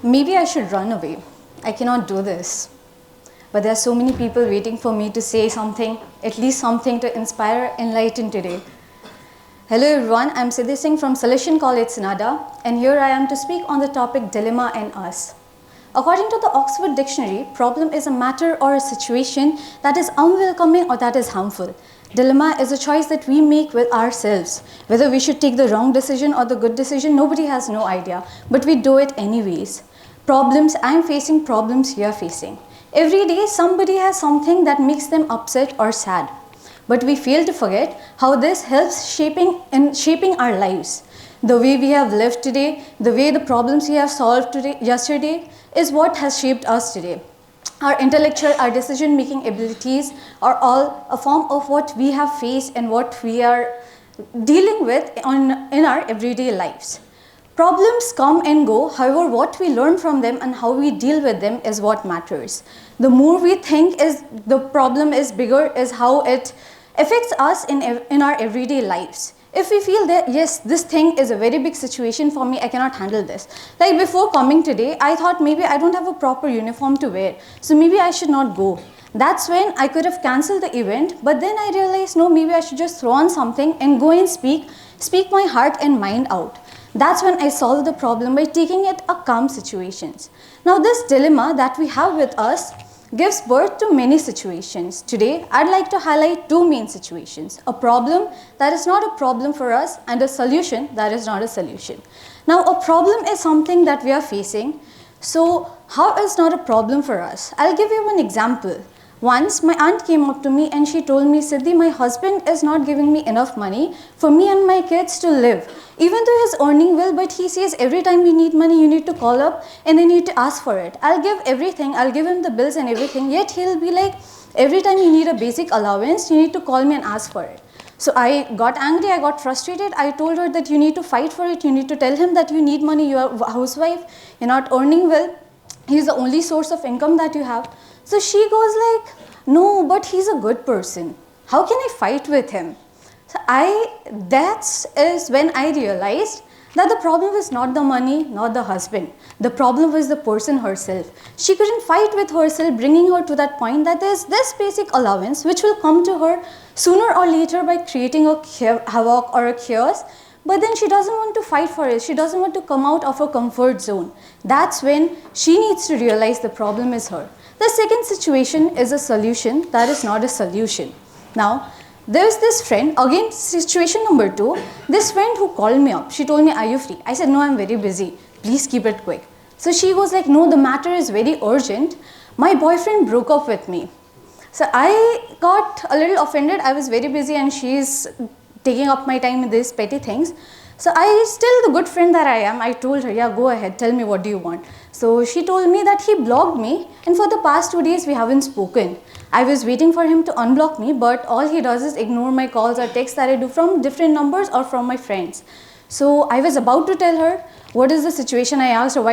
Maybe I should run away. I cannot do this. But there are so many people waiting for me to say something, at least something to inspire, enlighten today. Hello everyone, I'm Siddhi Singh from Salesian College, Canada, and here I am to speak on the topic Dilemma and Us. According to the Oxford Dictionary, problem is a matter or a situation that is unwelcoming or that is harmful. Dilemma is a choice that we make with ourselves. Whether we should take the wrong decision or the good decision, nobody has no idea, but we do it anyways. Problems, I'm facing problems, you're facing. Every day, somebody has something that makes them upset or sad. But we fail to forget how this helps shaping our lives. The way we have lived today, the way the problems we have solved yesterday is what has shaped us today. Our intellectual, our decision-making abilities are all a form of what we have faced and what we are dealing with in our everyday lives. Problems come and go, however, what we learn from them and how we deal with them is what matters. The more we think the problem is bigger is how it affects us in our everyday lives. If we feel that, yes, this thing is a very big situation for me, I cannot handle this. Like before coming today, I thought maybe I don't have a proper uniform to wear, so maybe I should not go. That's when I could have cancelled the event, but then I realized, no, maybe I should just throw on something and go and speak my heart and mind out. That's when I solved the problem by taking it a calm situations. Now this dilemma that we have with us gives birth to many situations. Today, I'd like to highlight two main situations. A problem that is not a problem for us and a solution that is not a solution. Now a problem is something that we are facing. So how is not a problem for us? I'll give you one example. Once my aunt came up to me and she told me, Siddhi, my husband is not giving me enough money for me and my kids to live. Even though he's earning well, but he says every time you need money, you need to call up and then you need to ask for it. I'll give everything, I'll give him the bills and everything, yet he'll be like, every time you need a basic allowance, you need to call me and ask for it. So I got angry, I got frustrated. I told her that you need to fight for it, you need to tell him that you need money, you're a housewife, you're not earning well, he's the only source of income that you have. So she goes like, no, but he's a good person. How can I fight with him? So that is when I realized that the problem was not the money, not the husband. The problem was the person herself. She couldn't fight with herself, bringing her to that point that there's this basic allowance which will come to her sooner or later by creating a havoc or a chaos. But then she doesn't want to fight for it. She doesn't want to come out of her comfort zone. That's when she needs to realize the problem is her. The second situation is a solution that is not a solution. Now, there's this friend, again situation number 2, this friend who called me up. She told me, are you free? I said, no, I'm very busy. Please keep it quick. So she was like, no, the matter is very urgent. My boyfriend broke up with me. So I got a little offended. I was very busy and she's taking up my time with these petty things. So still the good friend that I am, I told her, yeah, go ahead, tell me what do you want. So she told me that he blocked me and for the past 2 days we haven't spoken. I was waiting for him to unblock me, but all he does is ignore my calls or texts that I do from different numbers or from my friends. So I was about to tell her, what is the situation? I asked her,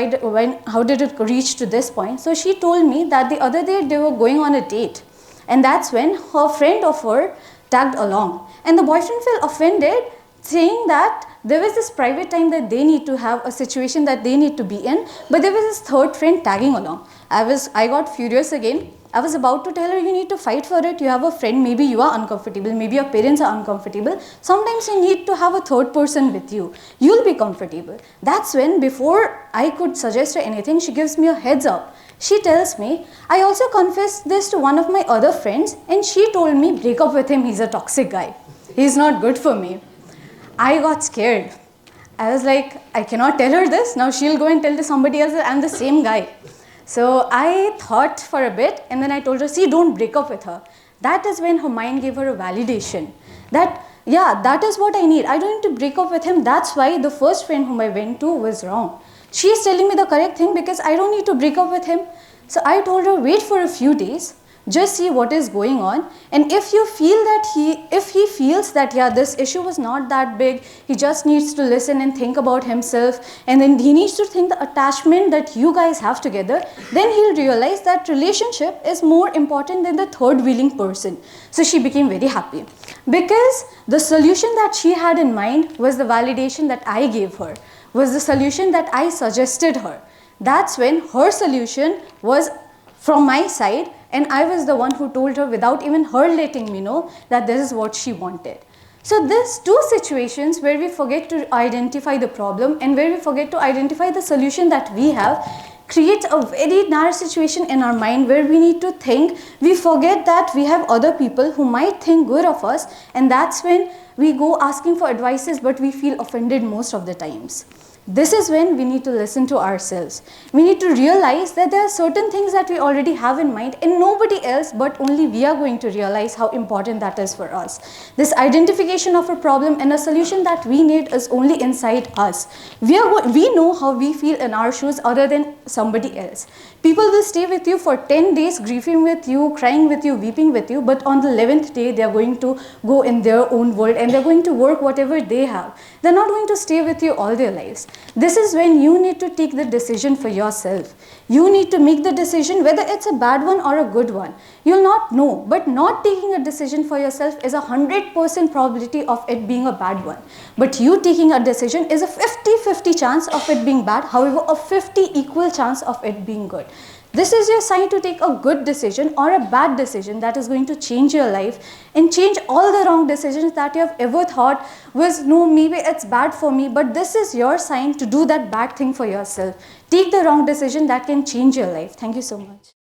how did it reach to this point? So she told me that the other day they were going on a date. And that's when her friend of her tagged along. And the boyfriend felt offended, saying that there was this private time that they need to have, a situation that they need to be in, but there was this third friend tagging along. I got furious again. I was about to tell her, you need to fight for it. You have a friend, maybe you are uncomfortable, maybe your parents are uncomfortable. Sometimes you need to have a third person with you. You'll be comfortable. That's when, before I could suggest her anything, she gives me a heads up. She tells me, I also confessed this to one of my other friends and she told me, break up with him, he's a toxic guy. He's not good for me. I got scared. I was like, I cannot tell her this. Now she'll go and tell to somebody else that I'm the same guy. So I thought for a bit and then I told her, see, don't break up with her. That is when her mind gave her a validation that, yeah, that is what I need. I don't need to break up with him. That's why the first friend whom I went to was wrong. She is telling me the correct thing because I don't need to break up with him. So I told her, wait for a few days. Just see what is going on, and if you feel that if he feels that, yeah, this issue was not that big, he just needs to listen and think about himself, and then he needs to think the attachment that you guys have together, then he'll realize that relationship is more important than the third wheeling person. So she became very happy because the solution that she had in mind was the validation that I gave her, was the solution that I suggested her. That's when her solution was from my side, and I was the one who told her without even her letting me know that this is what she wanted. So there's two situations where we forget to identify the problem and where we forget to identify the solution that we have, creates a very narrow situation in our mind where we need to think. We forget that we have other people who might think good of us, and that's when we go asking for advices, but we feel offended most of the times. This is when we need to listen to ourselves. We need to realize that there are certain things that we already have in mind and nobody else but only we are going to realize how important that is for us. This identification of a problem and a solution that we need is only inside us. We know how we feel in our shoes other than somebody else. People will stay with you for 10 days, grieving with you, crying with you, weeping with you, but on the 11th day, they are going to go in their own world and they're going to work whatever they have. They're not going to stay with you all their lives. This is when you need to take the decision for yourself. You need to make the decision whether it's a bad one or a good one. You'll not know, but not taking a decision for yourself is a 100% probability of it being a bad one. But you taking a decision is a 50-50 chance of it being bad, however, a 50 equal chance of it being good. This is your sign to take a good decision or a bad decision that is going to change your life and change all the wrong decisions that you have ever thought was, no, maybe it's bad for me, but this is your sign to do that bad thing for yourself. Take the wrong decision that can change your life. Thank you so much.